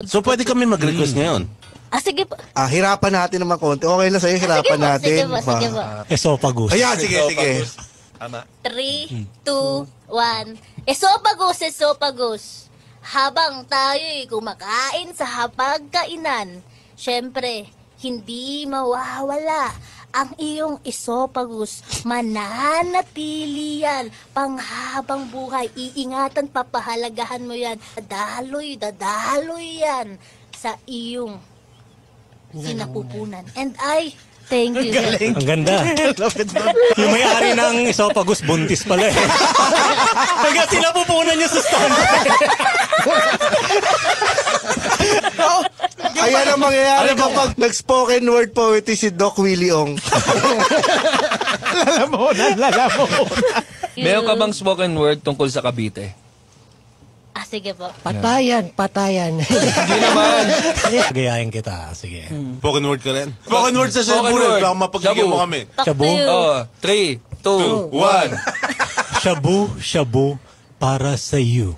So pwede kami mag-request ngayon. Sige po. Hirapan natin naman konti. Okay na sa'yo, hirapan natin. Sige po. Esophagus. Ayan, sige, sige. Tama. 3, 2, 1. Esophagus, esophagus. Habang tayo'y kumakain sa hapagkainan, syempre, hindi mawawala ang iyong esophagus. Mananatili yan panghabang buhay. Iingatan, papahalagahan mo yan. Dadaloy yan sa iyong sinapupunan. And I thank you. Ang ganda. Yung may-ari ng esophagus, buntis pala eh. Hanggang sinapupunan niya sa stand. Ayan ang mangyayari kapag nag-spoken word poetry si Doc Willie Ong. Lalamunan. Meron ka bang spoken word tungkol sa Cavite? Sige po. Patayan. Hindi naman. Gayahin kita. Sige. Spoken word ka rin? Spoken word sa Spoken Shabu. word. Baka mapagigyan mo kami. Talk Shabu? to you. Oh, 3, 2, 1. Shabu, shabu, para sa iyo.